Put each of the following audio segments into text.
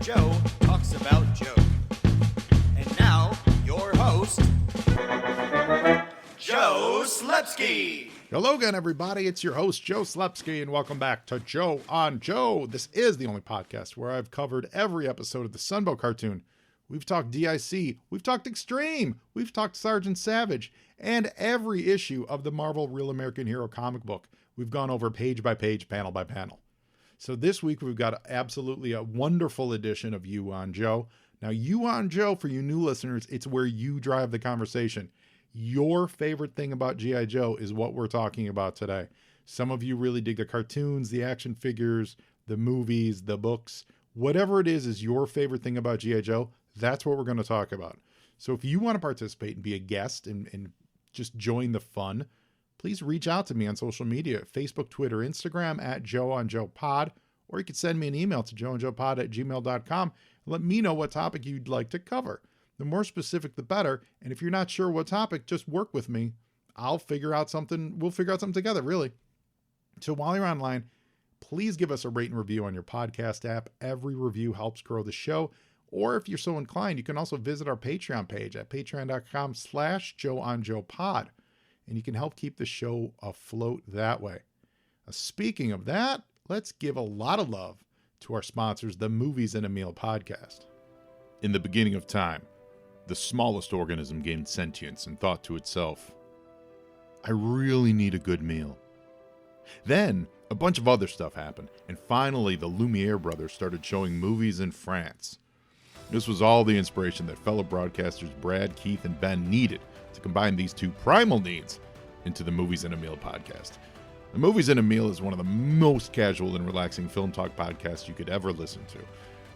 Joe talks about Joe. And now, your host, Joe Slepsky. Hello again, everybody. It's your host, Joe Slepsky, and welcome back to Joe on Joe. This is the only podcast where I've covered every episode of the Sunbow cartoon. We've talked DIC, we've talked Extreme, we've talked Sergeant Savage, and every issue of the Marvel Real American Hero comic book. We've gone over page by page, panel by panel. So this week we've got absolutely a wonderful edition of You on Joe. Now, You on Joe, for you new listeners, it's where you drive the conversation. Your favorite thing about G.I. Joe is what we're talking about today. Some of you really dig the cartoons, the action figures, the movies, the books. Whatever it is your favorite thing about G.I. Joe, that's what we're going to talk about. So if you want to participate and be a guest and just join the fun, please reach out to me on social media, Facebook, Twitter, Instagram, at Joe on Joe Pod, or you can send me an email to joeandjoepod@gmail.com and let me know what topic you'd like to cover. The more specific, the better. And if you're not sure what topic, just work with me. We'll figure out something together, really. So while you're online, please give us a rate and review on your podcast app. Every review helps grow the show. Or if you're so inclined, you can also visit our Patreon page at patreon.com/JoeOnJoePod. And you can help keep the show afloat that way. Speaking of that, let's give a lot of love to our sponsors, the Movies in a Meal podcast. In the beginning of time, the smallest organism gained sentience and thought to itself, I really need a good meal. Then, a bunch of other stuff happened, and finally the Lumiere brothers started showing movies in France. This was all the inspiration that fellow broadcasters Brad, Keith, and Ben needed to combine these two primal needs into the Movies in a Meal podcast. The Movies in a Meal is one of the most casual and relaxing film talk podcasts you could ever listen to.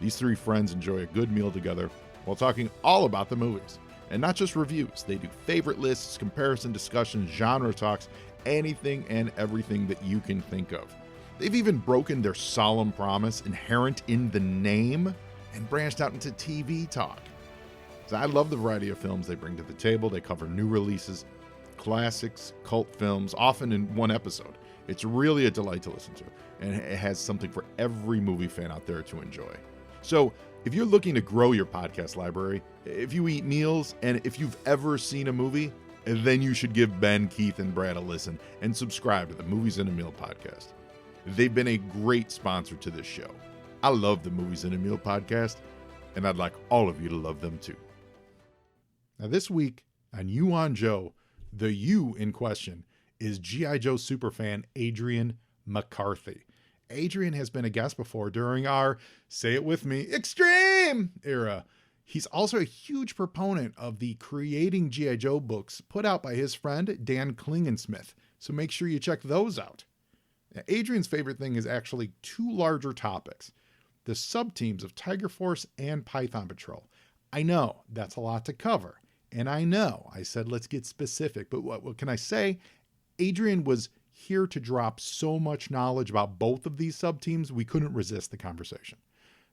These three friends enjoy a good meal together while talking all about the movies. And not just reviews. They do favorite lists, comparison discussions, genre talks, anything and everything that you can think of. They've even broken their solemn promise inherent in the name and branched out into TV talk. So I love the variety of films they bring to the table. They cover new releases, classics, cult films, often in one episode. It's really a delight to listen to, and it has something for every movie fan out there to enjoy. So if you're looking to grow your podcast library, if you eat meals, and if you've ever seen a movie, then you should give Ben, Keith, and Brad a listen and subscribe to the Movies in a Meal podcast. They've been a great sponsor to this show. I love the Movies in a Meal podcast, and I'd like all of you to love them too. Now this week on You on Joe, the you in question is G.I. Joe superfan Adrian MacCarthy. Adrian has been a guest before during our, say it with me, Extreme era. He's also a huge proponent of the Creating G.I. Joe books put out by his friend Dan Klingensmith, so make sure you check those out. Now, Adrian's favorite thing is actually two larger topics, the sub-teams of Tiger Force and Python Patrol. I know that's a lot to cover, and I know I said let's get specific, but what can I say? Adrian was here to drop so much knowledge about both of these sub-teams, we couldn't resist the conversation.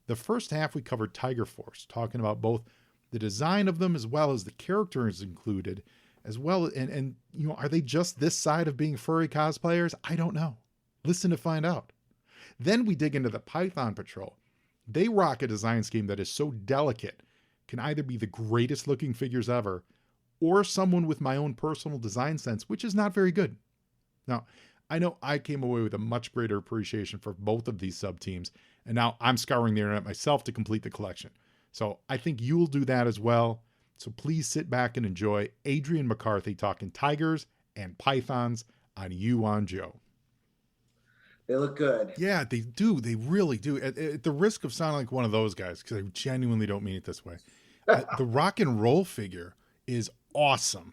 The first half, we covered Tiger Force, talking about both the design of them as well as the characters included, as well, and you know, are they just this side of being furry cosplayers? I don't know. Listen to find out. Then we dig into the Python Patrol. They rock a design scheme that is so delicate, can either be the greatest looking figures ever, or someone with my own personal design sense, which is not very good. Now, I know I came away with a much greater appreciation for both of these sub-teams, and now I'm scouring the internet myself to complete the collection. So I think you'll do that as well. So please sit back and enjoy Adrian MacCarthy talking tigers and pythons on You on Joe. They look good. Yeah, they do. They really do. At the risk of sounding like one of those guys, because I genuinely don't mean it this way, the rock and roll figure is awesome.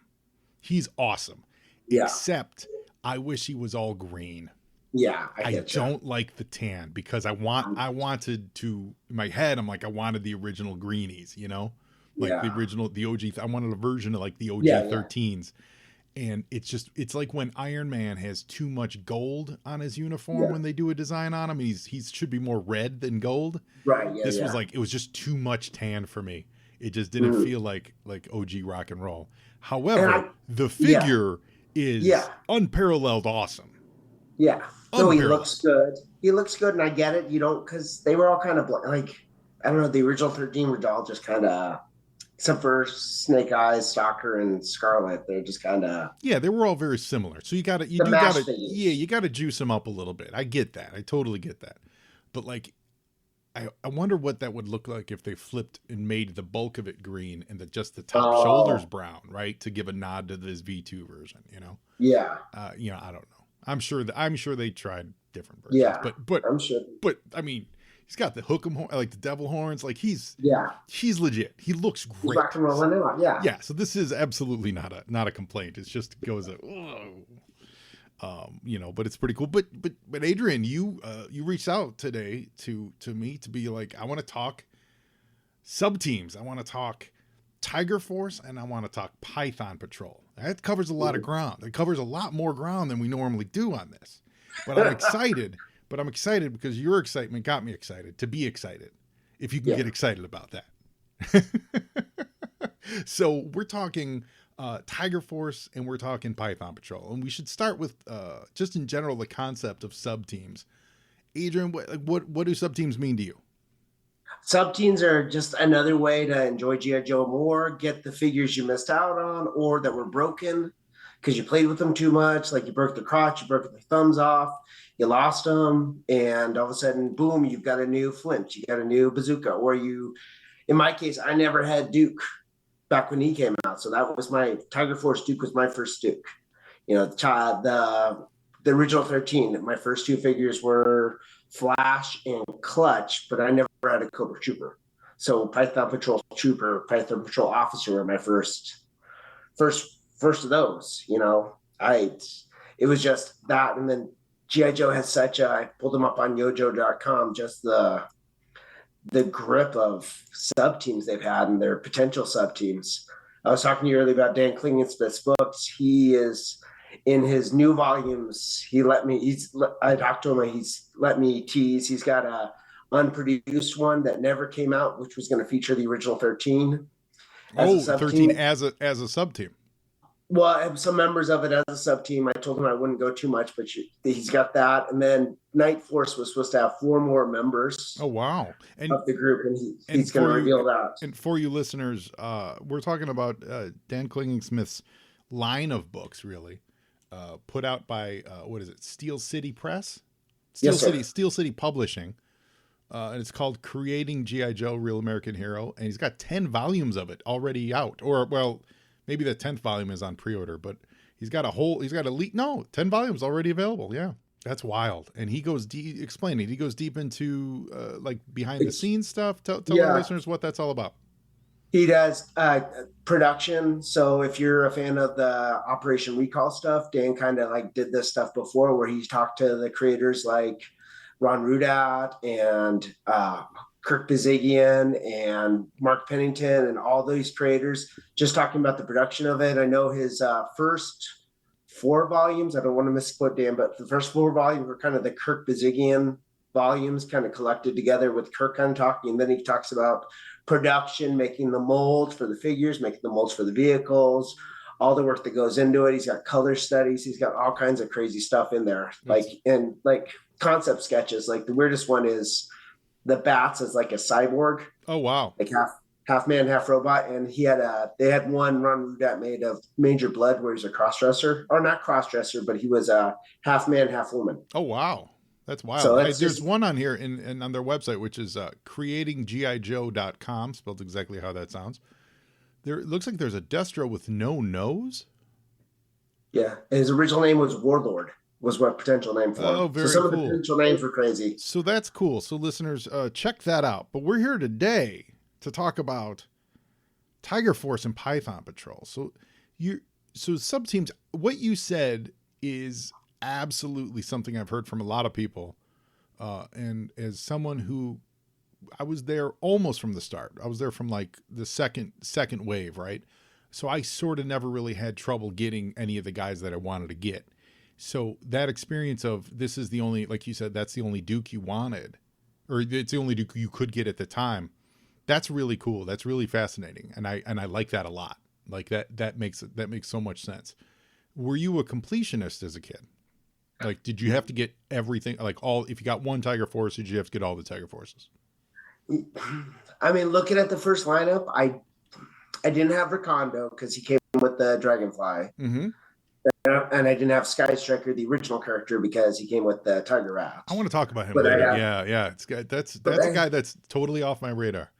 He's awesome. Yeah. Except I wish he was all green. Yeah, I don't like the tan because I wanted to, in my head, I'm like, I wanted the original greenies, you know? Like the original, the OG, I wanted a version of like the OG 13s. And it's like when Iron Man has too much gold on his uniform when they do a design on him. He should be more red than gold. Right. Yeah, this was like, it was just too much tan for me. It just didn't feel like OG rock and roll. However, the figure is unparalleled awesome. Yeah. No, he looks good. He looks good, and I get it. You don't, because they were all kind of like, I don't know, the original 13 were all just kind of, except for Snake Eyes, Stalker, and Scarlet, they're just kind of Yeah, they were all very similar. So you gotta you gotta juice them up a little bit. I get that. I totally get that. But like, I wonder what that would look like if they flipped and made the bulk of it green and just the top shoulders brown, right? To give a nod to this V2 version, you know? Yeah. You know, I don't know. I'm sure they tried different versions. Yeah. But I'm sure. But I mean, he's got the hook'em like the devil horns. Like he's legit. He looks great. He's rock and rolling out. Yeah. Yeah. So this is absolutely not a complaint. It's just goes you know, but it's pretty cool. But Adrian, you reached out today to me to be like, I want to talk sub teams. I want to talk Tiger Force, and I want to talk Python Patrol. That covers a lot of ground. It covers a lot more ground than we normally do on this. But I'm excited. But I'm excited because your excitement got me excited to be excited. If you can get excited about that. So we're talking Tiger Force and we're talking Python Patrol. And we should start with just in general the concept of sub teams. Adrian, what do sub teams mean to you? Sub teams are just another way to enjoy G.I. Joe more, get the figures you missed out on or that were broken because you played with them too much. Like you broke the crotch, you broke their thumbs off, you lost them, and all of a sudden, boom, you've got a new flint, you got a new bazooka, or in my case, I never had Duke back when he came out. So that was my Tiger Force Duke was my first Duke. You know, the original 13. My first two figures were Flash and Clutch, but I never had a Cobra Trooper. So Python Patrol Trooper, Python Patrol Officer were my first of those. You know, it was just that, and then G.I. Joe has I pulled them up on yojo.com, just the grip of sub teams they've had and their potential sub teams. I was talking to you earlier about Dan Klingensmith's books. He is in his new volumes. I talked to him and he's let me tease. He's got a unproduced one that never came out, which was going to feature the original 13. 13 as a sub team. Well, I have some members of it as a sub team. I told him I wouldn't go too much, but he's got that. And then Night Force was supposed to have 4 more members. Oh, wow. Of the group, and he's going to reveal that. And for you listeners, we're talking about Dan Klingensmith's line of books, really, put out by, what is it, Steel City Press? Steel City Publishing. And it's called Creating G.I. Joe, Real American Hero. And he's got 10 volumes of it already out. Or, well, maybe the 10th volume is on pre-order, but he's got 10 volumes already available. Yeah, that's wild. And he goes deep, explain it. He goes deep into like behind the scenes stuff. Tell our listeners what that's all about. He does production. So if you're a fan of the Operation Recall stuff, Dan kind of like did this stuff before where he talked to the creators like Ron Rudat and Kirk Bazigian and Mark Pennington and all those creators, just talking about the production of it. I know his first 4 volumes, I don't want to misquote Dan, but the first 4 volumes were kind of the Kirk Bazigian volumes kind of collected together with Kirk kind of talking. And then he talks about production, making the molds for the figures, making the molds for the vehicles, all the work that goes into it. He's got color studies. He's got all kinds of crazy stuff in there. Like concept sketches. Like the weirdest one is the Bats as like a cyborg. Oh, wow. Like half man, half robot. And they had one Ron Rudat made of Major Blood where he's a cross-dresser, or not cross-dresser, but he was a half man, half woman. Oh, wow. That's wild. So there's one on here and on their website, which is creatinggijoe.com, spelled exactly how that sounds. It looks like there's a Destro with no nose. Yeah. And his original name was Warlord, was what potential name for him. Oh, very so some cool. of the potential names were crazy. So that's cool. So listeners, check that out. But we're here today to talk about Tiger Force and Python Patrol. So sub teams, what you said is absolutely something I've heard from a lot of people. And as someone who I was there almost from the start, I was there from like the second wave, right? So I sort of never really had trouble getting any of the guys that I wanted to get. So that experience of this is the only, like you said, that's the only Duke you wanted, or it's the only Duke you could get at the time. That's really cool. That's really fascinating. And I like that a lot. Like that makes so much sense. Were you a completionist as a kid? Like, did you have to get everything, like if you got one Tiger Force, did you have to get all the Tiger Forces? I mean, looking at the first lineup, I didn't have Recondo because he came with the Dragonfly, Mm-hmm. and I didn't have Sky Striker, the original character, because he came with the Tiger Rat. I want to talk about him But I later. have, Yeah. That's but a I, guy that's totally off my radar.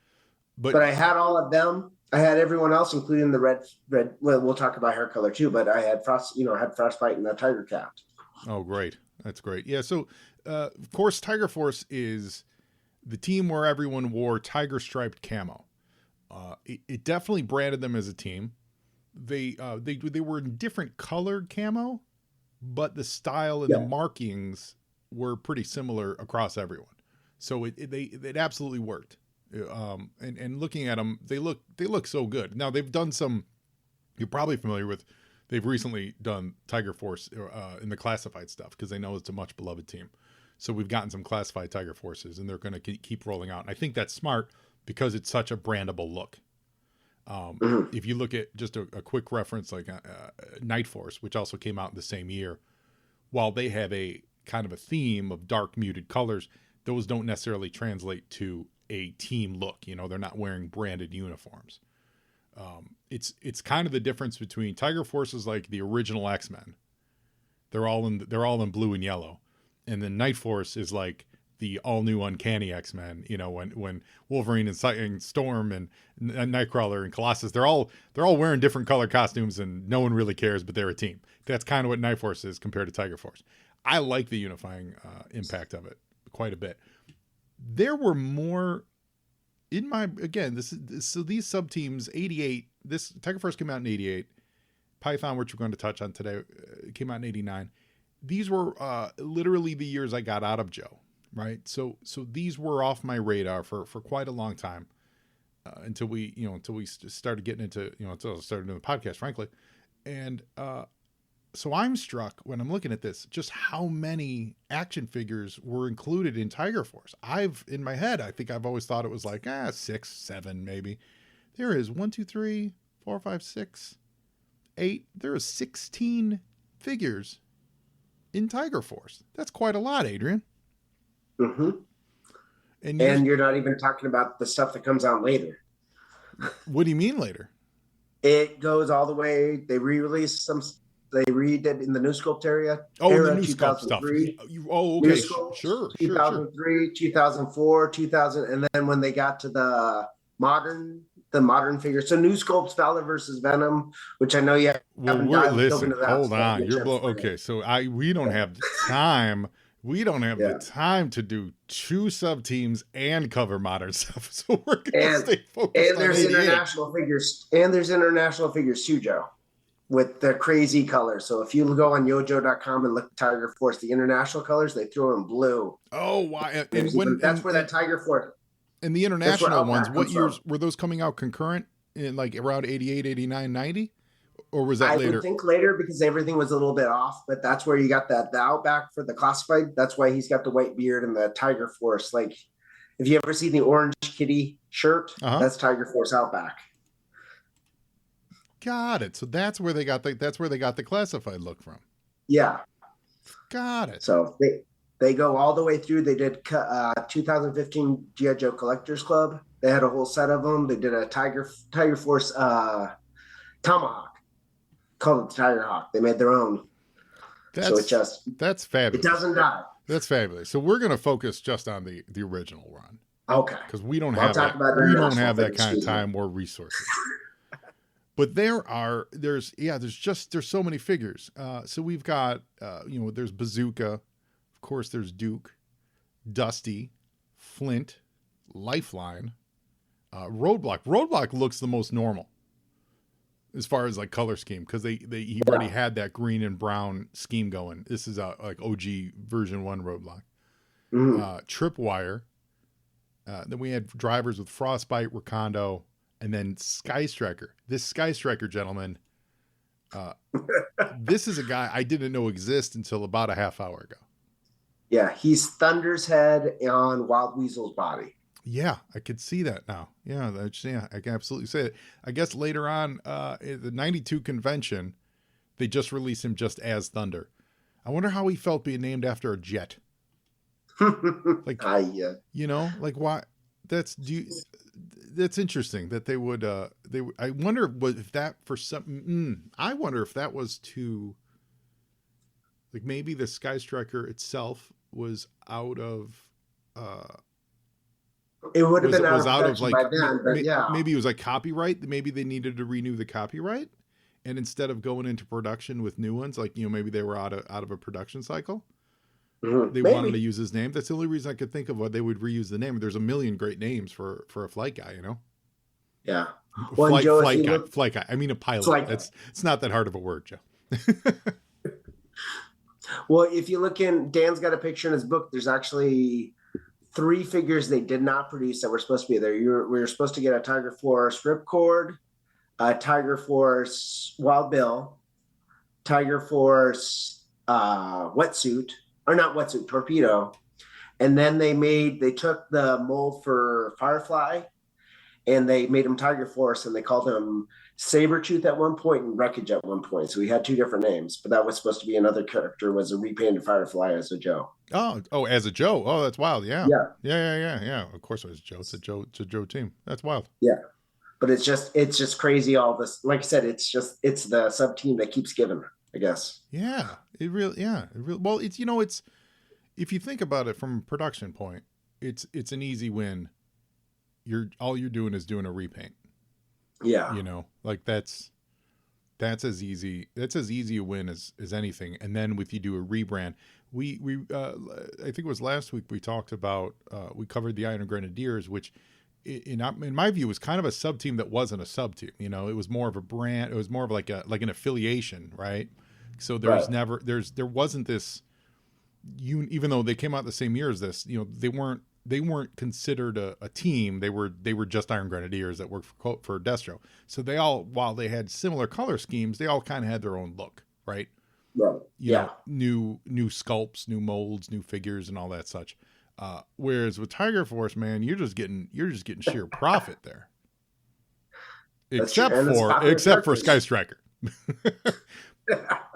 but I had all of them. I had everyone else, including the red. Well, we'll talk about hair color too. But I had had Frostbite and the Tiger Cat. Oh, great. That's great. Yeah. So, of course, Tiger Force is the team where everyone wore tiger striped camo. It definitely branded them as a team. They were in different colored camo, but the style and the markings were pretty similar across everyone. So it absolutely worked. And looking at them, they look so good. Now they've done some. You're probably familiar with. They've recently done Tiger Force in the classified stuff because they know it's a much beloved team. So we've gotten some classified Tiger Forces, and they're going to keep rolling out. And I think that's smart because it's such a brandable look. If you look at just a quick reference like Night Force, which also came out in the same year, while they have a kind of a theme of dark muted colors, those don't necessarily translate to a team look. You know, they're not wearing branded uniforms. It's kind of the difference between Tiger Force is like the original X-Men. They're all in blue and yellow, and then Night Force is like the all new Uncanny X-Men. You know, when Wolverine and Storm and Nightcrawler and Colossus, they're all wearing different color costumes, and no one really cares, but they're a team. That's kind of what Night Force is compared to Tiger Force. I like the unifying impact of it quite a bit. There were more in my these sub teams. 88. This Tiger Force came out in 88. Python, which we're going to touch on today, came out in 89. These were literally the years I got out of Joe, right? So these were off my radar for quite a long time until we started getting into, until I started doing the podcast, frankly. And so I'm struck when I'm looking at this, just how many action figures were included in Tiger Force. In my head, I think I've always thought it was like 6, 7, maybe. There is 1, 2, 3, 4, 5, 6, 8. There are 16 figures in Tiger Force. That's quite a lot, Adrian. Mm-hmm. And you're not even talking about the stuff that comes out later. What do you mean later? It goes all the way. They re-released some. They redid in the New Sculpt area. Oh, era, the New Sculpt stuff. Oh, okay. Sculpt, Sure. 2003, 2004, 2000, and then when they got to the modern figures. So New Sculpt's Valor versus Venom, which I know you haven't dived into that. Hold on. Okay. So we don't have the time. We don't have the time to do 2 sub teams and cover modern stuff. So we're gonna stay focused. And there's international figures. And there's international figures too, Joe, with the crazy colors. So if you go on yojo.com and look at Tiger Force, the international colors, they throw in blue. Oh, why? That's where that Tiger Force. And the international ones, what years were those coming out concurrent in, like around 88, 89, 90? Or was that later? I would think later because everything was a little bit off, but that's where you got the Outback for the classified. That's why he's got the white beard and the Tiger Force. Like, if you ever see the orange kitty shirt, that's Tiger Force Outback. Got it. So that's where they got the classified look from. Yeah. Got it. So they go all the way through. They did 2015 G.I. Joe Collectors Club. They had a whole set of them. They did a Tiger Force Tomahawk. Called it the Tiger Hawk. They made their own. That's fabulous. It doesn't die. That's fabulous. So we're going to focus just on the original run. Okay. Because we don't have that kind of time or resources. But there's so many figures. So we've got there's Bazooka, of course there's Duke, Dusty, Flint, Lifeline, Roadblock. Roadblock looks the most normal as far as like color scheme because he already had that green and brown scheme going. This is like OG version 1 Roadblock. Tripwire. Then we had drivers with Frostbite, Recondo, and then Sky Striker. This Sky Striker gentleman, this is a guy I didn't know exist until about a half hour ago. Yeah, he's Thunder's head on Wild Weasel's body. Yeah, I could see that now. Yeah, I can absolutely say it. I guess later on, at the 92 convention, they just released him just as Thunder. I wonder how he felt being named after a jet. Like, like why? that's interesting that they would I wonder if that for some I wonder if that was to, like, maybe the Sky Striker itself was out of It would have been out was of out of production by like then, but yeah. maybe it was like copyright. Maybe they needed to renew the copyright, and instead of going into production with new ones, like, maybe they were out of a production cycle. They wanted to use his name. That's the only reason I could think of why they would reuse the name. There's a million great names for a flight guy, Yeah. Well, Joe, flight guy. I mean, a pilot. Flight it's not that hard of a word, Joe. Well, if you look in, Dan's got a picture in his book. There's actually 3 figures they did not produce that were supposed to be there. We were supposed to get a Tiger Force Ripcord, a Tiger Force Wild Bill, Tiger Force wetsuit, or not wetsuit, torpedo. And then they took the mold for Firefly and they made him Tiger Force, and they called him Sabretooth at one point and Wreckage at one point. So we had 2 different names, but that was supposed to be another character, was a repainted Firefly as a Joe. Oh, as a Joe. Oh, that's wild. Yeah. Yeah. Yeah. Of course it was Joe. It's a Joe team. That's wild. Yeah. But it's just crazy. All this, like I said, it's the sub team that keeps giving, I guess. Yeah. Well, it's if you think about it from a production point, it's an easy win. All you're doing is doing a repaint. Yeah. Like that's as easy a win as anything. And then if you do a rebrand, we I think it was last week we talked about we covered the Iron Grenadiers, which in my view was kind of a sub team that wasn't a sub team. It was more of a brand. It was more of like an affiliation, right? So there wasn't this. Even though they came out the same year as this, they weren't considered a team. They were just Iron Grenadiers that worked for Destro. So they all, while they had similar color schemes, they all kind of had their own look, right? Right. New sculpts, new molds, new figures, and all that such. Whereas with Tiger Force, man, you're just getting sheer profit there. Except for Sky Striker.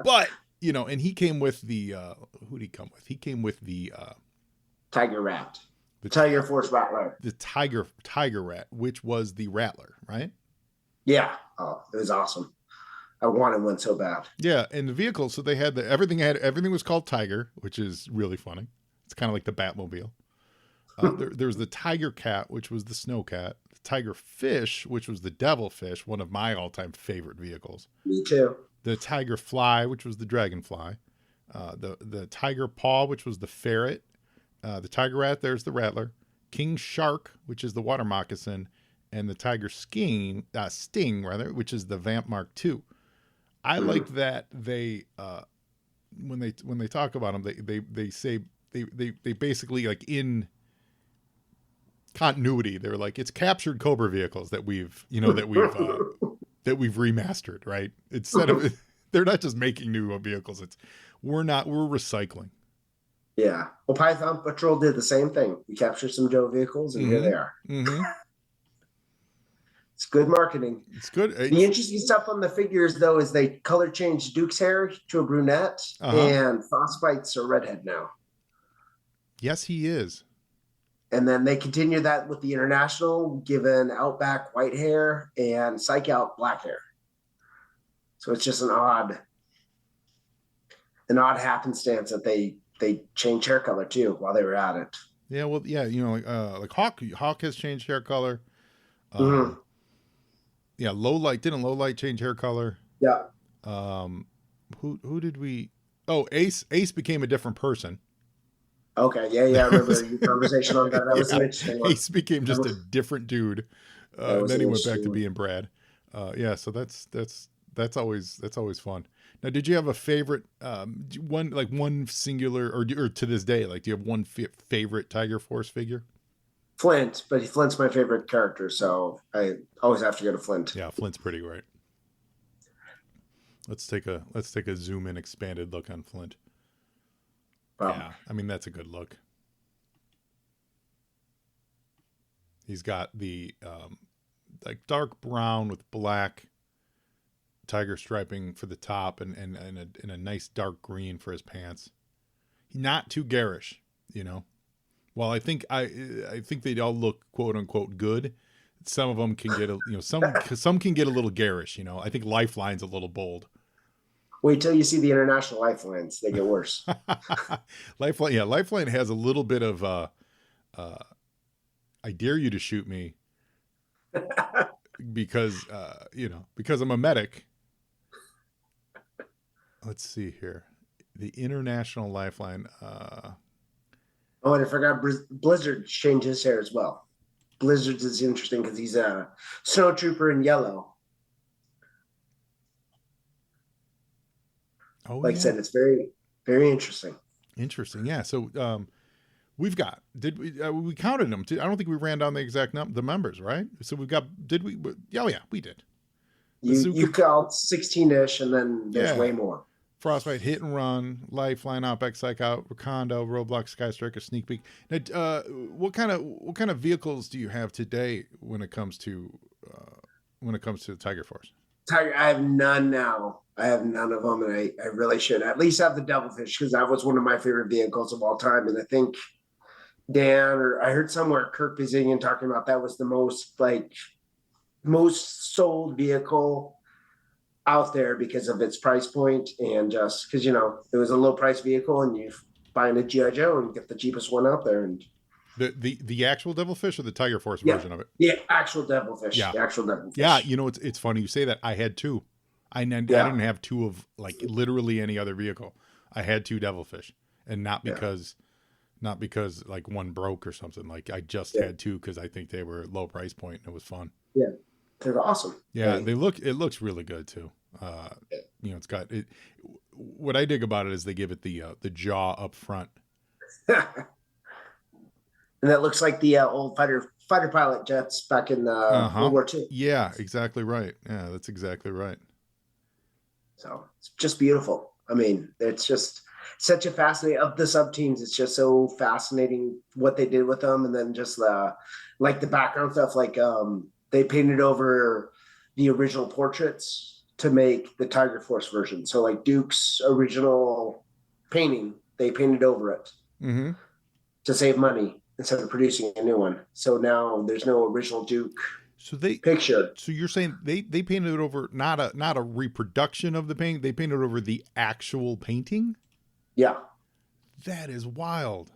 But and he came with the who did he come with? He came with the Tiger Rat. The Tiger Force Rattler. The Tiger Rat, which was the Rattler, right? Yeah. Oh, it was awesome. I wanted one so bad. Yeah, and the vehicle, so they had everything was called Tiger, which is really funny. It's kind of like the Batmobile. There was the Tiger Cat, which was the Snow Cat. The Tiger Fish, which was the Devil Fish, one of my all-time favorite vehicles. Me too. The Tiger Fly, which was the Dragonfly. The Tiger Paw, which was the Ferret. The Tiger Rat, there's the Rattler. King Shark, which is the Water Moccasin. And the Tiger Sting, which is the Vamp Mark II. I like that they when they talk about them, they say they basically, like, in continuity, they're like, it's captured Cobra vehicles that we've remastered, right? Instead of they're not just making new vehicles, we're recycling. Yeah. Well, Python Patrol did the same thing. We captured some Joe vehicles, and here they are. Mm-hmm. It's good marketing. It's good. The interesting stuff on the figures, though, is they color changed Duke's hair to a brunette, and Frostbite's a redhead now. Yes, he is. And then they continue that with the International, given Outback white hair and Psych Out black hair. So it's just an odd happenstance that they changed hair color too while they were at it. Yeah, well, yeah, like Hawk has changed hair color. Yeah, didn't Low Light change hair color? Yeah. Who did we? Oh, Ace became a different person. Okay, yeah, I remember your conversation on that. That was an interesting one. Ace became just a different dude. Then he went back to being Brad. Yeah, so that's always fun. Now, did you have a favorite one singular or to this day, like, do you have one favorite Tiger Force figure? Flint, but Flint's my favorite character, so I always have to go to Flint. Yeah, Flint's pretty great. Let's take a zoom in expanded look on Flint. Yeah, I mean, that's a good look. He's got the like dark brown with black tiger striping for the top and a nice dark green for his pants. Not too garish, Well, I think they all look quote unquote good. Some of them can get some can get a little garish. I think Lifeline's a little bold. Wait till you see the international lifelines; they get worse. Lifeline has a little bit of I dare you to shoot me because because I'm a medic. Let's see here, the international Lifeline. Oh, and I forgot Blizzard changed his hair as well. Blizzard's is interesting because he's a snowtrooper in yellow. Oh, like I said, it's very, very interesting. Interesting, yeah. So we've got. Did we counted them? I don't think we ran down the exact the members, right? So we've got. Did we? Oh yeah, we did. You called 16-ish, and then there's way more. Frostbite, Hit and Run, Lifeline, OpEx, Psych Out, Recondo, Roblox, Skystriker, Sneak Peek. Now, what kind of vehicles do you have today when it comes to the Tiger Force? Tiger, I have none now. I have none of them, and I really should at least have the Devilfish because that was one of my favorite vehicles of all time. And I think Dan, or I heard somewhere Kirk Bazinian talking about that was the most sold vehicle out there because of its price point, and just because it was a low price vehicle, and you find a GI Joe and get the cheapest one out there. And the actual Devilfish or the Tiger Force version of it? Yeah, actual Devilfish. Yeah, the actual Devilfish. Yeah, it's funny you say that. I had two. I didn't have two of literally any other vehicle. I had two Devilfish, and not because like one broke or something. Like I just had two because I think they were low price point and it was fun. Yeah, they're awesome. Yeah, it looks really good too. It's got it. What I dig about it is they give it the jaw up front. And that looks like the old fighter pilot jets back in World War II. Yeah, exactly right. Yeah, that's exactly right. So it's just beautiful. I mean, it's just such a fascinating of the sub teams. It's just so fascinating what they did with them, and then just the background stuff. They painted over the original portraits to make the Tiger Force version. So like Duke's original painting, they painted over it to save money instead of producing a new one. So now there's no original Duke picture. So you're saying they painted it over not a reproduction of the painting, they painted over the actual painting? Yeah. That is wild.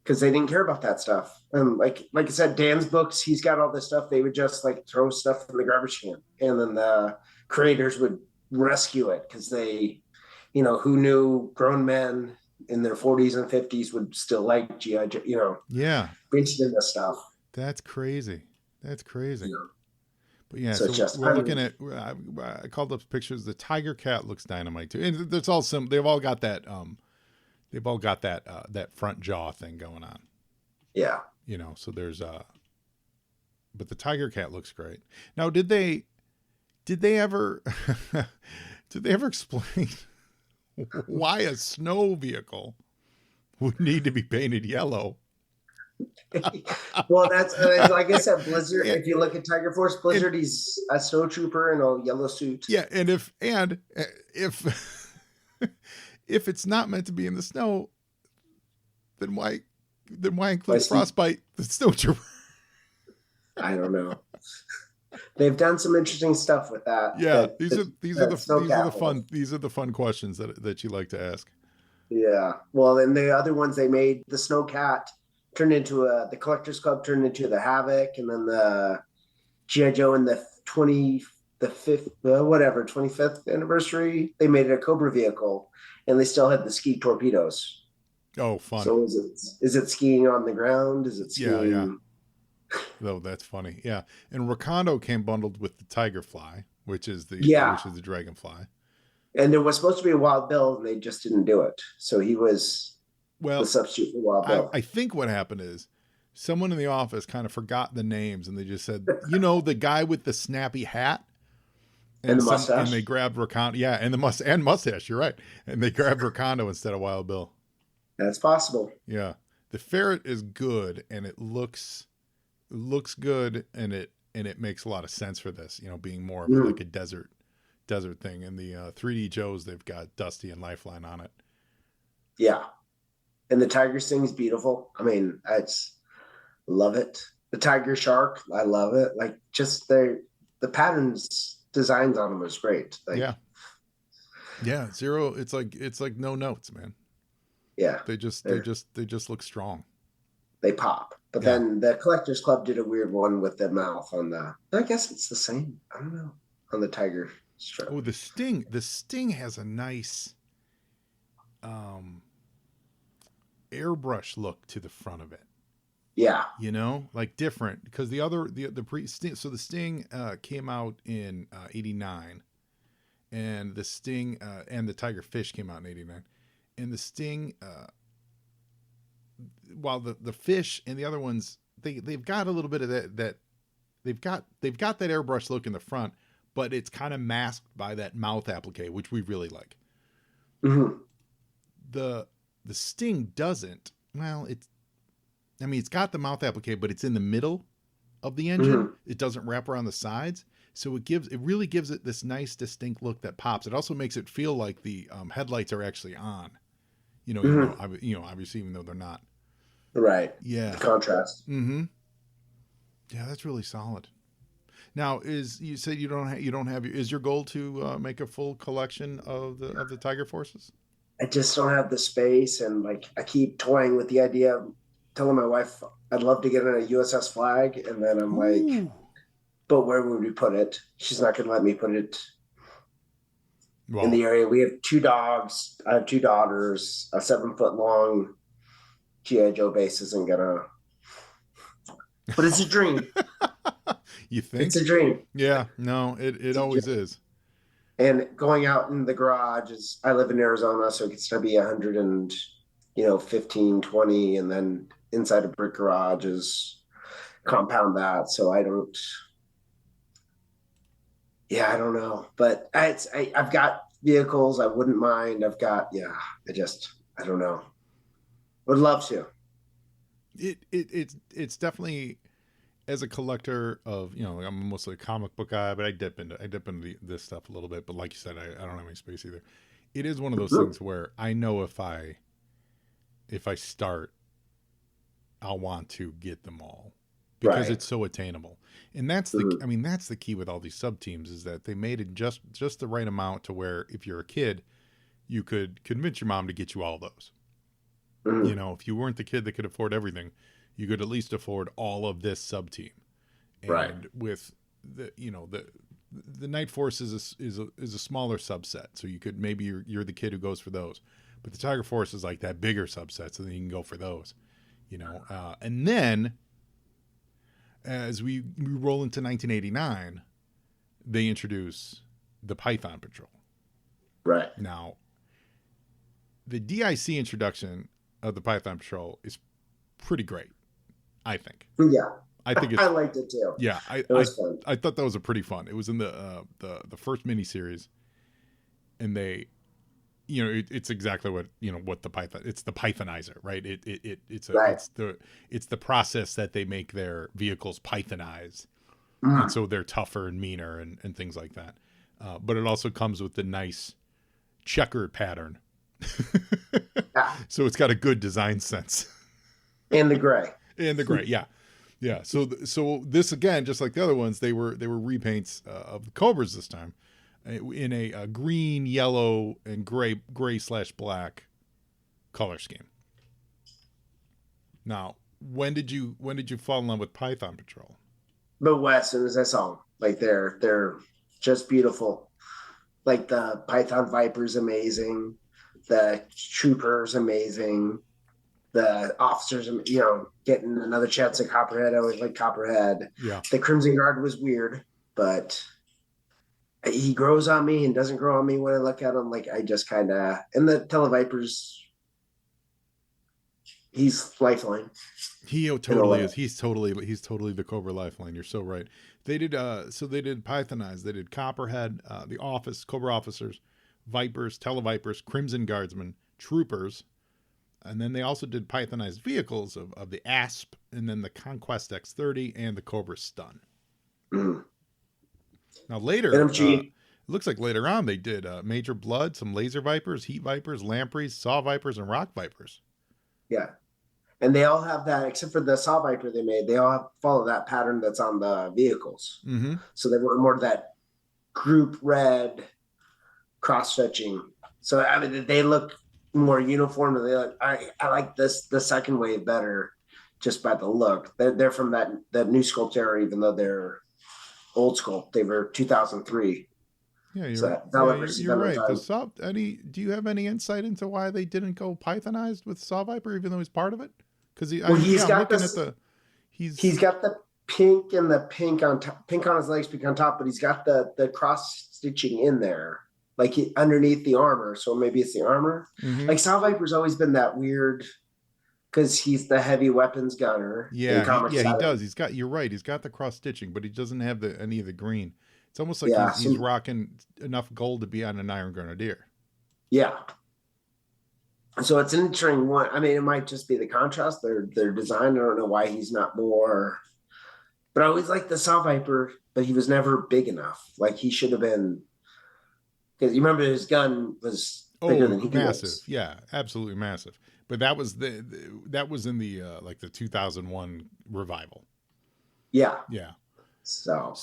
Because they didn't care about that stuff. And like I said, Dan's books, he's got all this stuff. They would just throw stuff in the garbage can, and then the creators would rescue it because they, who knew grown men in their 40s and 50s would still like G.I. Joe, interested in this stuff. That's crazy. Yeah. But yeah, so we're looking at. I called up pictures. The Tiger Cat looks dynamite too, and there's all some. They've all got that. They've all got that front jaw thing going on. Yeah. So there's but the Tiger Cat looks great. Now, did they ever explain why a snow vehicle would need to be painted yellow? Well, that's like I said, Blizzard. If you look at Tiger Force, Blizzard, he's a snowtrooper in a yellow suit. Yeah, and if if it's not meant to be in the snow, then why include Frostbite, the snowtrooper? I don't know. They've done some interesting stuff with that. Yeah, these are the fun questions that you like to ask. Yeah. Well, then the other ones they made, the Snowcat turned into the Collectors Club turned into the Havoc, and then the G.I. Joe in the 25th anniversary, they made it a Cobra vehicle, and they still had the ski torpedoes. Oh, fun. So is it skiing on the ground? Is it skiing? Yeah. Oh, that's funny. Yeah. And Recondo came bundled with the Tigerfly, which is the Dragonfly. And there was supposed to be a Wild Bill, and they just didn't do it. So he was the substitute for Wild Bill. I think what happened is someone in the office kind of forgot the names, and they just said, the guy with the snappy hat and the mustache. And they grabbed Recondo. Yeah, and the mustache. You're right. And they grabbed Recondo instead of Wild Bill. That's possible. Yeah. The ferret is good, and it looks good, and it makes a lot of sense for this, being more of like a desert thing. And the 3D Joes, they've got Dusty and Lifeline on it. Yeah. And the tiger sting is beautiful. I mean, I just love it. The tiger shark, I love it. Like just the patterns designs on them is great. Like yeah, zero. It's like no notes, man. yeah, They just look strong. they pop. But then the Collectors Club did a weird one with the mouth on the. I guess it's the same. I don't know on the tiger strip. Oh, the sting. The sting has a nice airbrush look to the front of it. Yeah, You know, like different because the pre sting. So the sting came out in '89, and the sting and the tiger fish came out in '89, and the sting. While the fish and the other ones they've got a little bit of that they've got that airbrush look in the front, but it's kind of masked by that mouth applique, which we really like. mm-hmm. The sting doesn't. Well, it's got the mouth applique, but it's in the middle of the engine. Mm-hmm. It doesn't wrap around the sides, so it really gives it this nice distinct look that pops. It also makes it feel like the headlights are actually on. Mm-hmm. Obviously, even though they're not. Right. Yeah. The contrast. Mm-hmm. Yeah, that's really solid. Now, you said you don't have is your goal to make a full collection of the Tiger Forces? I just don't have the space, and like I keep toying with the idea of telling my wife I'd love to get in a USS Flag, and then I'm like, but where would we put it? She's not going to let me put it in the area. We have 2 dogs. I have 2 daughters. A 7-foot long G.I. Joe base isn't gonna. But it's a dream. You think? It's a dream. Yeah. No, it always is. And going out in the garage is. I live in Arizona, so it gets to be 115, 20, and then inside a brick garage is compound that. So I don't. Yeah, I don't know, but I've got vehicles. I wouldn't mind. I've got. Yeah, I don't know. Would love to. It's definitely, as a collector of, I'm mostly a comic book guy, but I dip into this stuff a little bit. But like you said, I don't have any space either. It is one of those things where I know if I start, I'll want to get them all because it's so attainable. And that's that's the key with all these sub teams is that they made it just the right amount to where if you're a kid, you could convince your mom to get you all of those. If you weren't the kid that could afford everything, you could at least afford all of this sub team. And with the Night Force is a smaller subset, so you could maybe you're the kid who goes for those, but the Tiger Force is like that bigger subset, so then you can go for those. And then as we roll into 1989, they introduce the Python Patrol. Right now, the DIC introduction of the Python Patrol is pretty great, I think. Yeah, I think I liked it too. Yeah, it was fun. I thought that was a pretty fun. It was in the first miniseries, and they, it's exactly what the Python. It's the Pythonizer, right? It's the process that they make their vehicles Pythonize, and so they're tougher and meaner and things like that. But it also comes with the nice checkered pattern. So it's got a good design sense. And the gray. Yeah. So this again, just like the other ones, they were repaints of the Cobras this time, in a green, yellow, and gray/black color scheme. Now, when did you fall in love with Python Patrol? But Wes, as soon as I saw them, like they're just beautiful. Like the Python Viper's amazing. The Trooper's amazing. The officers, getting another chance at Copperhead. I always like Copperhead. Yeah. The Crimson Guard was weird, but he grows on me and doesn't grow on me when I look at him. Like I just kind of, and the Televipers, he's Lifeline. He totally is. He's totally the Cobra Lifeline. You're so right. They did they did Pythonize. They did Copperhead, the Cobra officers, Vipers, Televipers, Crimson Guardsmen, Troopers, and then they also did Pythonized vehicles of the Asp, and then the Conquest X30 and the Cobra Stun. Mm. Now later, it looks like later on they did Major Blood, some Laser Vipers, Heat Vipers, Lampreys, Saw Vipers, and Rock Vipers. Yeah. And they all have that, except for the Saw Viper they made. They all follow that pattern that's on the vehicles. Mm-hmm. So they were more that group red cross stitching. So I mean, they look more uniform. And they look, I like the second wave better, just by the look. They're from that new sculpt era, even though they're old sculpt. They were 2003. Yeah, you're, So you're right. Do you have any insight into why they didn't go Pythonized with Saw Viper, even though he's part of it? Because he's got the pink and the pink on top, pink on his legs, pink on top, but he's got the cross stitching in there, like underneath the armor. So maybe it's the armor. Mm-hmm. Like Saw Viper's always been that weird, because he's the heavy weapons gunner. Yeah, he does. You're right. He's got the cross stitching, but he doesn't have any of the green. It's almost like he's rocking enough gold to be on an Iron Grenadier. Yeah. So it's an interesting one. I mean, it might just be the contrast, their design. I don't know why he's not more. But I always liked the Saw Viper, but he was never big enough. Like he should have been, because you remember his gun was bigger than he massive. was. Yeah, absolutely massive. But that was that was in the like the 2001 revival. Yeah. Yeah. So,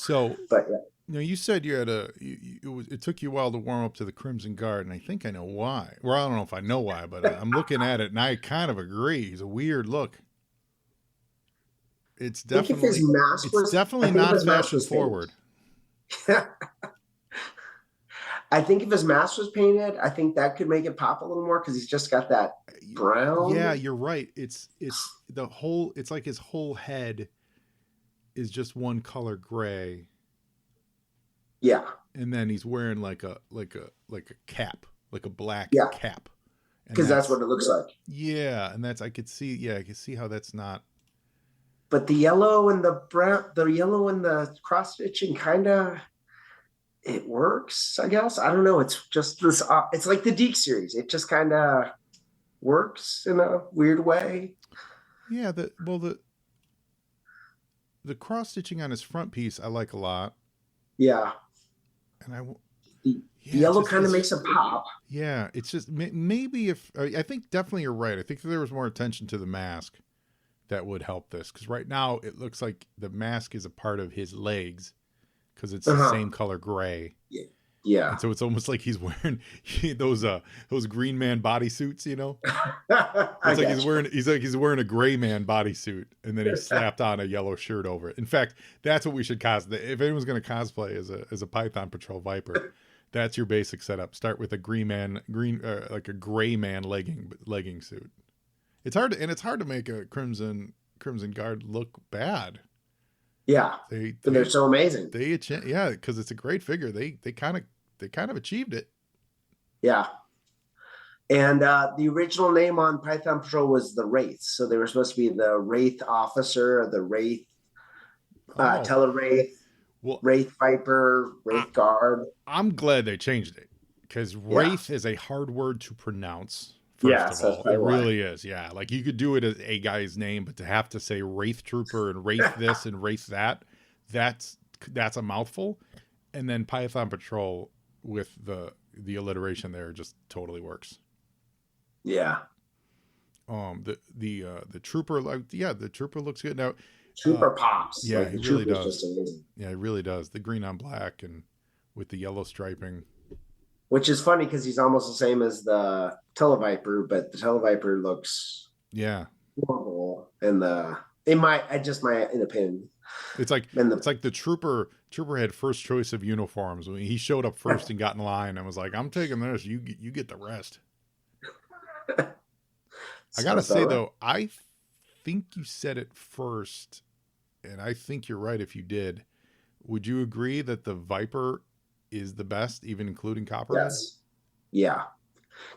but yeah. You said you had it took you a while to warm up to the Crimson Guard, and I think I know why. Well, I don't know if I know why, but I'm looking at it and I kind of agree. It's a weird look. It's definitely not fashion forward. I think if his mask was painted, I think that could make it pop a little more, because he's just got that brown. Yeah, you're right. It's like his whole head is just one color gray. Yeah. And then he's wearing like a cap, like a black cap. Because that's what it looks like. Yeah, and I could see how that's not. But the yellow and the cross stitching it works, I guess. I don't know. It's just this. It's like the Deke series. It just kind of works in a weird way. Yeah. The cross stitching on his front piece I like a lot. Yeah. And the yellow kind of makes a pop. Yeah, it's just maybe I think definitely you're right. I think if there was more attention to the mask, that would help this, because right now it looks like the mask is a part of his legs, because it's the same color gray. Yeah. And so it's almost like he's wearing those Green Man bodysuits, you know. It's like he's wearing a gray man bodysuit, and then he slapped on a yellow shirt over it. In fact, that's what we should cosplay. If anyone's going to cosplay as a Python Patrol Viper, that's your basic setup. Start with a like a gray man legging suit. It's hard to make a Crimson Guard look bad. Yeah, they're so amazing. Because it's a great figure. They kind of achieved it. Yeah, and the original name on Python Patrol was the Wraiths, so they were supposed to be the Wraith Officer, the Wraith Telewraith, Wraith Viper, Wraith Guard. I'm glad they changed it, because Wraith is a hard word to pronounce. First of all, it really is. Yeah, like you could do it as a guy's name, but to have to say Wraith Trooper and Wraith this and Wraith that, that's a mouthful. And then Python Patrol with the alliteration there just totally works. Yeah. The Trooper, the Trooper looks good now. Trooper pops. Yeah, he really does. Yeah, he really does. The green on black and with the yellow striping. Which is funny, because he's almost the same as the Televiper, but the Televiper looks horrible. And in my opinion, it's like the trooper had first choice of uniforms when he showed up first and got in line and was like, "I'm taking this. You get the rest." I gotta say though, I think you said it first, and I think you're right. If you did, would you agree that the Viper is the best, even including Copperhead? Yes. Yeah.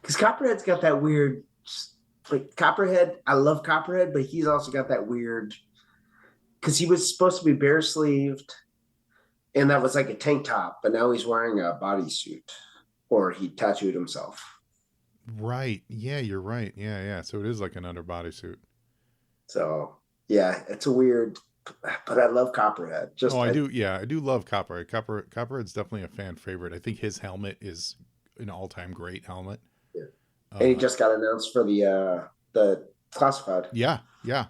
Because Copperhead's got that weird, like Copperhead, I love Copperhead, but he's also got that weird, because he was supposed to be bare sleeved, and that was like a tank top, but now he's wearing a bodysuit, or he tattooed himself. Right. Yeah, you're right. Yeah. So it is like an under bodysuit. So yeah, it's a weird, but I love Copperhead. I do. Yeah, I do love Copperhead. Copperhead's definitely a fan favorite. I think his helmet is an all-time great helmet. Yeah. And he just got announced for the Classified. Yeah, yeah.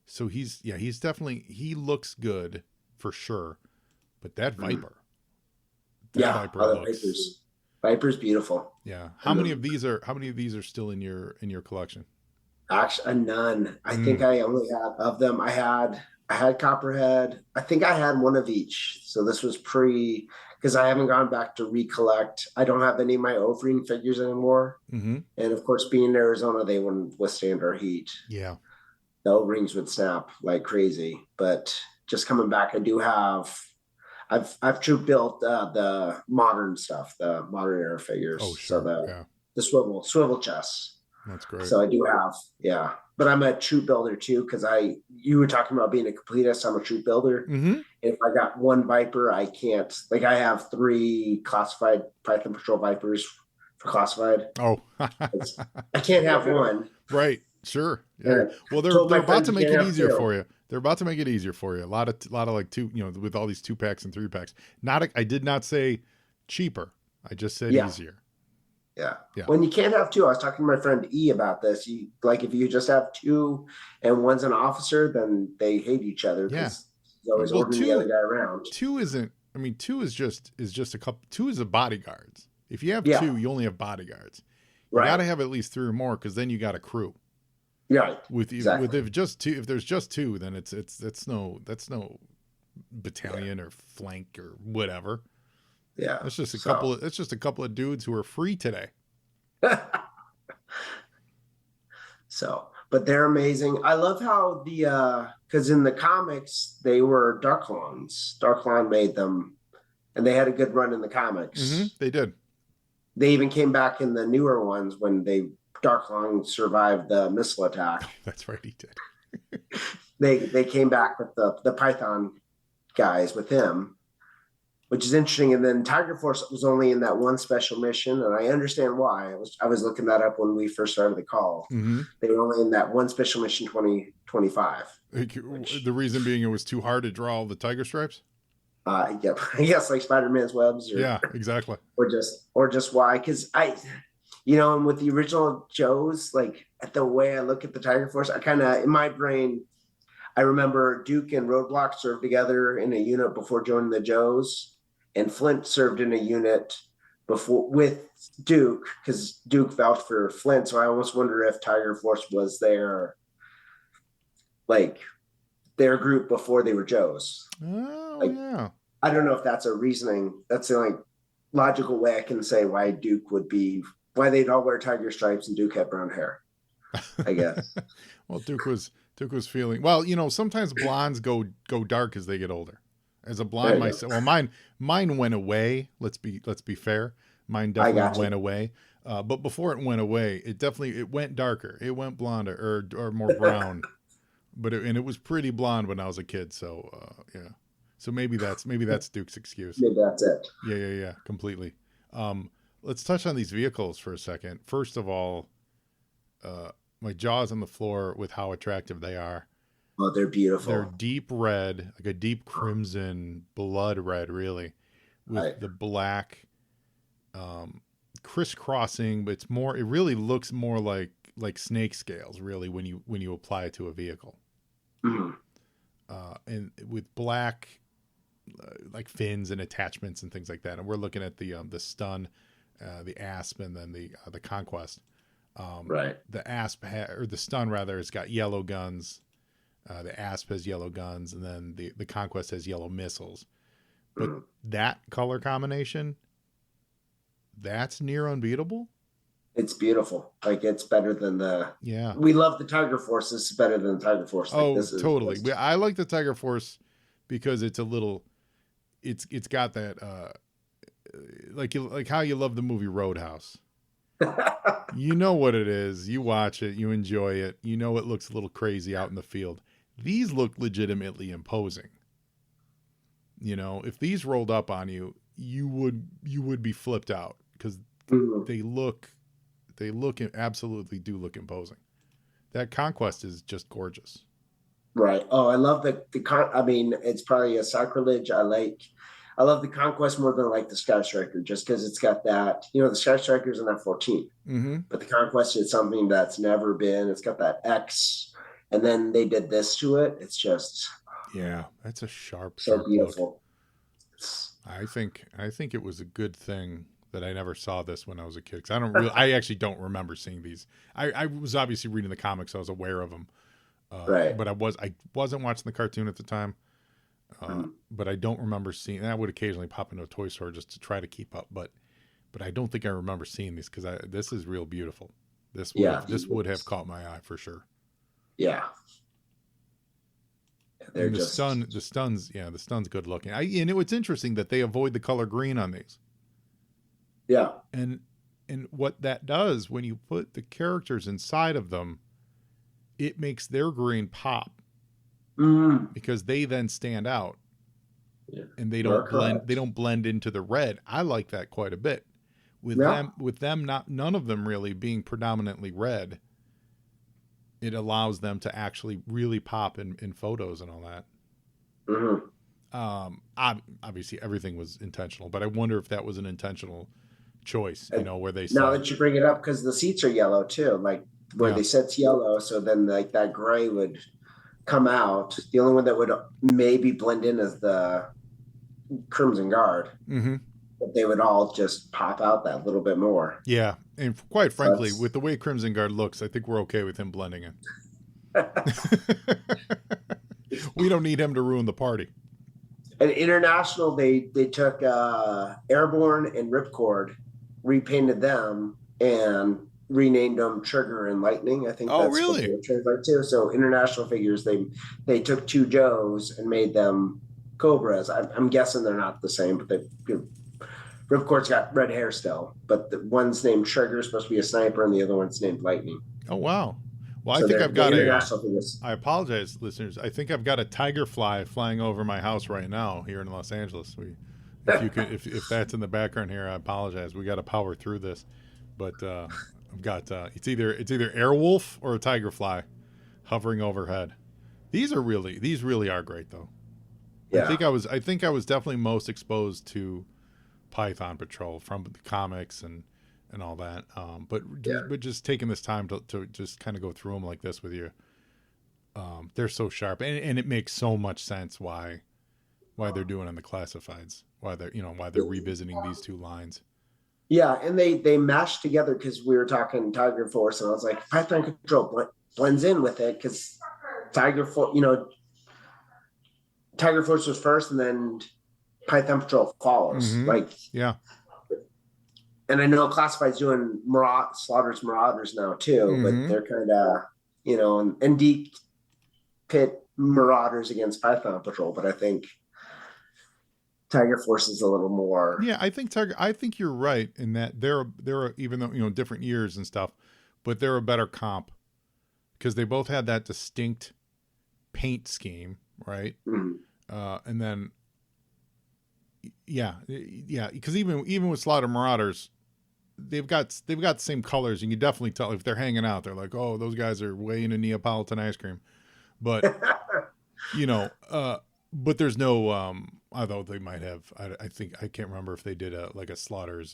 So he's definitely, he looks good for sure. But that Viper, that Yeah, Viper other looks. Viper's beautiful. Yeah. How And many the, of these are still in your collection? actually, none. I think Mm. I only had of them. I had Copperhead. I think I had one of each. So this was pre because I haven't gone back to recollect. I don't have any of my Overeem figures anymore. Mm-hmm. And of course, being in Arizona, they wouldn't withstand our heat. Yeah. The O-rings would snap like crazy. But just coming back, I do have. I've true built the modern stuff, the modern era Oh, figures. So sure. Yeah. the swivel chests. That's great. So I do have, yeah. But I'm a troop builder too, because you were talking about being a completist. I'm a troop builder. Mm-hmm. If I got one Viper, I can't. Like I have 3 classified Python Patrol Vipers for classified. Oh. I can't have one. Right. Sure. Yeah. And Well, I told they're my about friends to you make can't it have easier 2. for you. They're about to make it easier for you. A lot of like 2, with all these 2-packs and 3-packs. I did not say cheaper. I just said Yeah. easier. Yeah. Yeah. When you can't have 2, I was talking to my friend E about this. You like if you just have 2 and one's an officer, then they hate each other because he's always Well, ordering the other guy around. 2 isn't. I mean, 2 is just a couple. 2 is a bodyguards. If you have Yeah. 2, you only have bodyguards. You Right. got to have at least 3 or more because then you got a crew. Right. With Exactly. if there's just 2, then that's no battalion or flank or whatever. Yeah. That's just a couple of dudes who are free today. So, but they're amazing. I love how because in the comics they were Darklons. Darklon made them, and they had a good run in the comics. Mm-hmm. They did. They even came back in the newer ones when Darklon survived the missile attack. That's right, he did. They came back with the Python guys with him, which is interesting. And then Tiger Force was only in that one special mission, and I understand why. I was looking that up when we first started the call. Mm-hmm. They were only in that one special mission 2025. The reason being it was too hard to draw all the tiger stripes. Yeah, I guess like Spider-Man's webs. Yeah, exactly. Or just why? Because and with the original Joes, like at the way I look at the Tiger Force, I kind of in my brain, I remember Duke and Roadblock served together in a unit before joining the Joes, and Flint served in a unit before with Duke because Duke vouched for Flint. So I almost wonder if Tiger Force was their group before they were Joes. Oh, yeah. I don't know if that's a reasoning. That's the logical way I can say why they'd all wear tiger stripes and Duke had brown hair, I guess. Well, Duke was feeling well. Sometimes blondes go dark as they get older. As a blonde myself, well, mine went away. Let's be fair. Mine definitely went away. But before it went away, it went darker. It went blonder or more brown. But it was pretty blonde when I was a kid. So yeah. So maybe that's Duke's excuse. Maybe that's it. Yeah, completely. Let's touch on these vehicles for a second. First of all, my jaw's on the floor with how attractive they are. Oh, they're beautiful. They're deep red, like a deep crimson, blood red, really, with the black crisscrossing. But it really looks more like snake scales, really, when you apply it to a vehicle. Mm-hmm. And with black, like fins and attachments and things like that. And we're looking at the Stun, the Asp, and then the Conquest. Right. The Asp or the Stun rather has got yellow guns. The Asp has yellow guns, and then the Conquest has yellow missiles. But that color combination, that's near unbeatable. It's beautiful. It's better than Yeah. We love the Tiger Force. This is better than the Tiger Force. Totally. I like the Tiger Force because it's a little. It's got that like how you love the movie Roadhouse. You know what it is. You watch it. You enjoy it. You know it looks a little crazy out in the field. These look legitimately imposing. If these rolled up on you, you would be flipped out because they absolutely do look imposing. That Conquest is just gorgeous. Right. Oh, I love I mean, it's probably a sacrilege. I I love the Conquest more than like the Sky Striker, just because it's got that, the Sky Striker's in F-14, but the Conquest is something that's never been. It's got that X, and then they did this to it. It's just that's a sharp beautiful. I think it was a good thing that I never saw this when I was a kid, because I actually don't remember seeing these. I was obviously reading the comics, so I was aware of them, right? But I wasn't watching the cartoon at the time. But I don't remember seeing. And I would occasionally pop into a toy store just to try to keep up, but I don't think I remember seeing these, because this is real beautiful. This would have caught my eye for sure. Yeah, they're the stun's good looking. It's interesting that they avoid the color green on these. Yeah, and what that does when you put the characters inside of them, it makes their green pop. Because they then stand out, and they don't blend. They don't blend into the red. I like that quite a bit. With them, none of them really being predominantly red. It allows them to actually really pop in photos and all that. Obviously, everything was intentional, but I wonder if that was an intentional choice. Where they now that you bring it up, because the seats are yellow too, like where they said it's yellow, so then like that gray would come out. The only one that would maybe blend in is the Crimson Guard, but they would all just pop out that little bit more. Yeah, and quite frankly, with the way Crimson Guard looks, I think we're okay with him blending in. We don't need him to ruin the party. And International, they took Airborne and Ripcord, repainted them, and renamed them Trigger and Lightning. I think that's really? what they translate to. So International figures, they took two Joes and made them Cobras. I'm guessing they're not the same, but Ripcord's got red hair still, but the one's named Trigger, supposed to be a sniper, and the other one's named Lightning. Oh wow! Well, I think I've got I apologize, listeners. I think I've got a tiger fly flying over my house right now here in Los Angeles. If that's in the background here, I apologize. We got to power through this, but I've got it's either Airwolf or a tiger fly hovering overhead. These really are great though. Yeah. I think I was definitely most exposed to Python Patrol from the comics and all that. But just taking this time to just kind of go through them like this with you, they're so sharp, and it makes so much sense why they're doing in the classifieds, why they're revisiting these two lines. Yeah, and they mashed together, because we were talking Tiger Force, and I was like, Python Control blends in with it, because Tiger Force was first, and then Python Patrol follows. And I know Classified's doing Slaughter's Marauders now too, but they're kind of, and Deke pit Marauders against Python Patrol, but I think Tiger Force is a little more. Yeah, I think you're right in that they're even though different years and stuff, but they're a better comp because they both had that distinct paint scheme, right? And then because even with Slaughter Marauders, they've got the same colors, and you definitely tell if they're hanging out. They're like, oh, those guys are way into Neapolitan ice cream, but but there's no although they might have. I think I can't remember if they did a Slaughter's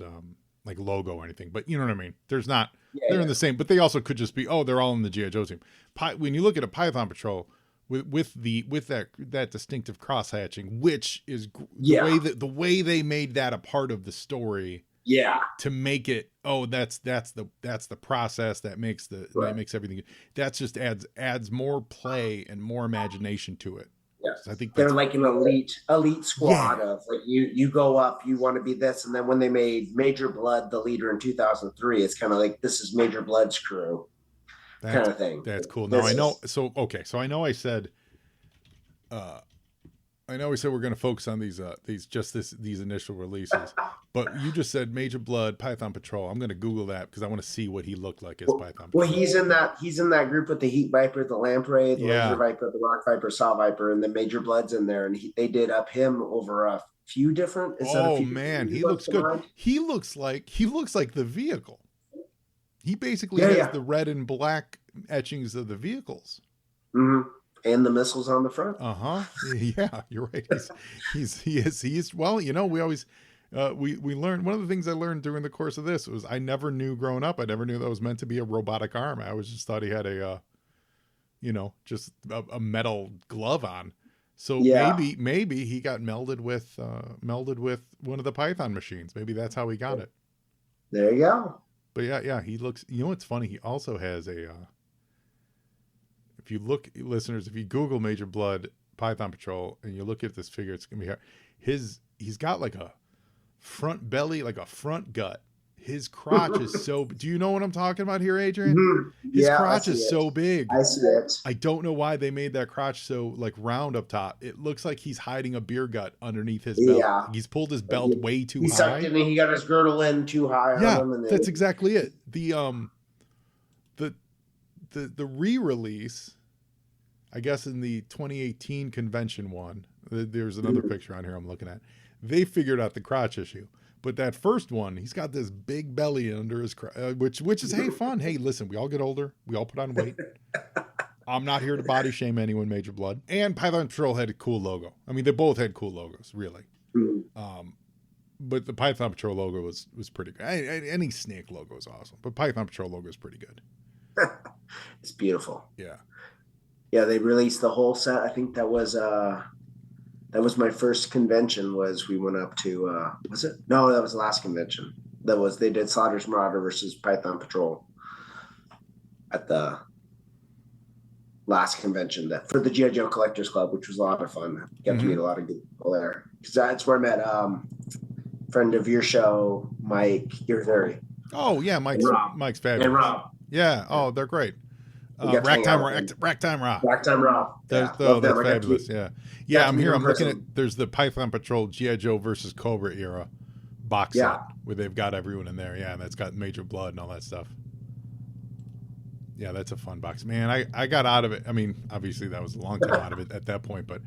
like logo or anything, but you know what I mean. There's not. They're in the same, but they also could just be they're all in the G.I. Joe team. When you look at a Python Patrol with that distinctive cross hatching, which is the way they made that a part of the story. Yeah. To make it, that's the process that makes that makes everything. That just adds more play and more imagination to it. Yes. I think they're like an elite squad of like you go up, you want to be this, and then when they made Major Blood the leader in 2003, it's kind of like this is Major Blood's crew, kind of thing. That's cool. Now I know. So I know I said we're going to focus on these initial releases, but you just said Major Blood, Python Patrol. I'm going to Google that because I want to see what he looked like as Python Patrol. Well, he's in that group with the Heat Viper, the Lamprey, the Laser Viper, the Rock Viper, Saw Viper, and the Major Blood's in there, and they did up him over a few different. He looks good. He looks like the vehicle. He basically has the red and black etchings of the vehicles. Mm-hmm. And the missiles on the front. Yeah, you're right. He is. Well, you know, we always we learned, one of the things I learned during the course of this was I never knew growing up. I never knew that was meant to be a robotic arm. I always just thought he had a you know, just a metal glove on. So Yeah. maybe he got melded with one of the Python machines. Maybe that's how he got it. There you go. But yeah, he looks. You know what's funny? He also has a. If you look, listeners, if you Google Major Blood Python Patrol and you look at this figure, it's gonna be hard. He's got like a front belly, like a front gut. His crotch is so. Do you know what I'm talking about here, Adrian? Mm-hmm. His crotch is so big. I see it. I don't know why they made that crotch so like round up top. It looks like he's hiding a beer gut underneath his belt. Yeah. He's pulled his belt way too high. He sucked it and he got his girdle in too high on him. And that's exactly it. The re-release, I guess in the 2018 convention one, there's another picture on here I'm looking at. They figured out the crotch issue. But that first one, he's got this big belly under his crotch, which is, hey, fun. Hey, listen, we all get older. We all put on weight. I'm not here to body shame anyone, Major Blood. And Python Patrol had a cool logo. I mean, they both had cool logos, really. But the Python Patrol logo was pretty good. Any snake logo is awesome, but Python Patrol logo is pretty good. It's beautiful. Yeah. Yeah, they released the whole set. I think that was my first convention. Was we went up to was it? No, that was the last convention. They did Slaughter's Marauder versus Python Patrol at the last convention that for the G.I. Joe Collectors Club, which was a lot of fun. Got to meet a lot of good people there. Because that's where I met friend of your show, Mike Irthuri. Oh yeah, Mike's fabulous. And Rob. Yeah. Oh, they're great. Ragtime Rob. Ragtime Rob. That's fabulous. Yeah. I'm here. I'm looking at. There's the Python Patrol G.I. Joe versus Cobra era box set where they've got everyone in there. Yeah, and that's got Major Blood and all that stuff. Yeah, that's a fun box. Man, I got out of it. I mean, obviously that was a long time out of it at that point, but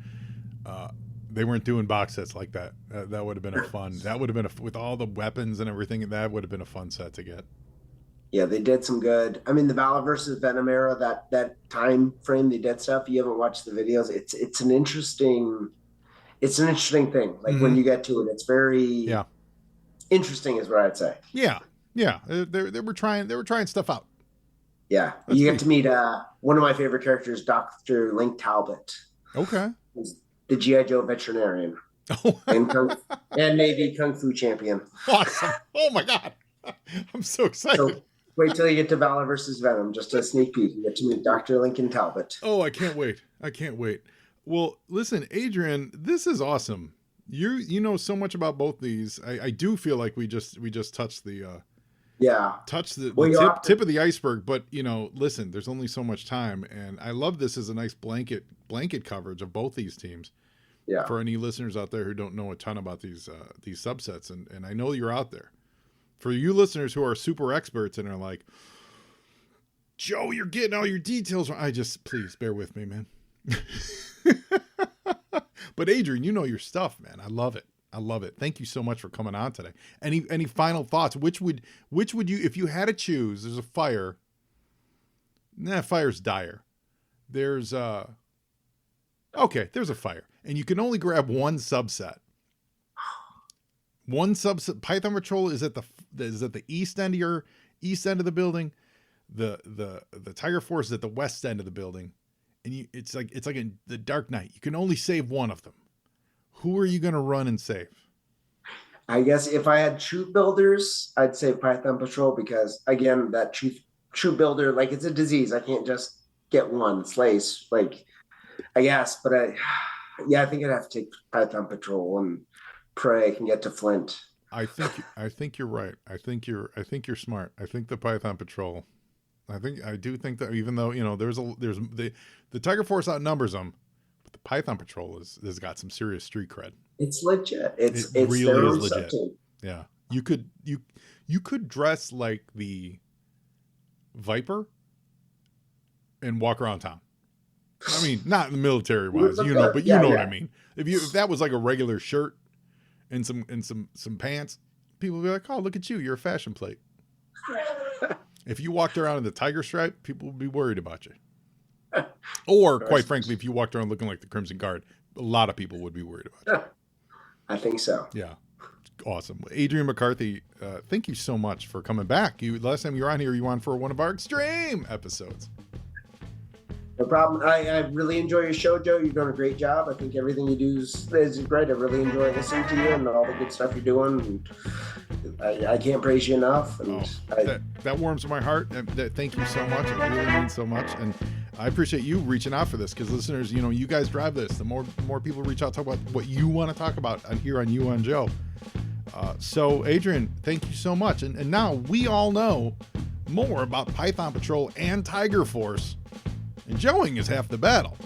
they weren't doing box sets like that. That would have been a fun. That would have been with all the weapons and everything. That would have been a fun set to get. Yeah, they did some good. I mean, the Valor versus Venom era, that time frame they did stuff. You haven't watched the videos. It's an interesting thing. Like when you get to it, it's very interesting, is what I'd say. Yeah. They were trying stuff out. Yeah, you get to meet one of my favorite characters, Dr. Link Talbot. Okay. The G.I. Joe veterinarian. and Navy Kung Fu champion. Awesome. Oh my God. I'm so excited. So wait till you get to Valor versus Venom. Just a sneak peek. You get to meet Dr. Lincoln Talbot. Oh, I can't wait. Well, listen, Adrian, this is awesome. You know so much about both these. I do feel like we just touched the tip of the iceberg, but you know, listen, there's only so much time, and I love this as a nice blanket coverage of both these teams. Yeah. For any listeners out there who don't know a ton about these subsets, and I know you're out there. For you listeners who are super experts and are like, Joe, you're getting all your details wrong. Please bear with me, man. But Adrian, you know your stuff, man. I love it. Thank you so much for coming on today. Any final thoughts? Which would you, if you had to choose? There's a fire. Fire's dire. There's a fire, and you can only grab one subset. One subset. Python Patrol is at the east end of the building. The Tiger Force is at the west end of the building, and it's like in the Dark Knight. You can only save one of them. Who are you going to run and save? I guess if I had troop builders, I'd say Python Patrol, because again, that troop builder, like, it's a disease. I can't just get one slice, like, I guess, but I think I'd have to take Python Patrol and pray I can get to Flint. I think you're right. I think you're smart. I think the Python Patrol. I do think that, even though, you know, there's the Tiger Force outnumbers them, but the Python Patrol has got some serious street cred. It's legit. It's really their is own legit. subteam. Yeah, you could dress like the Viper and walk around town. I mean, not military wise, but you know what I mean. If that was like a regular shirt and some pants, people would be like, "Oh, look at you! You're a fashion plate." If you walked around in the tiger stripe, people would be worried about you. Or, quite frankly, if you walked around looking like the Crimson Guard, a lot of people would be worried about you. I think so. Yeah. Awesome. Adrian MacCarthy, thank you so much for coming back. Last time you were on here, you were on for one of our Extreme episodes. No problem. I really enjoy your show, Joe. You're doing a great job. I think everything you do is great. I really enjoy listening to you and all the good stuff you're doing. And I can't praise you enough. And that warms my heart. Thank you so much. It really means so much. And I appreciate you reaching out for this, because listeners, you guys drive this. The more people reach out, talk about what you want to talk about here on You on Joe. So, Adrian, thank you so much. And now we all know more about Python Patrol and Tiger Force. And Joeing is half the battle.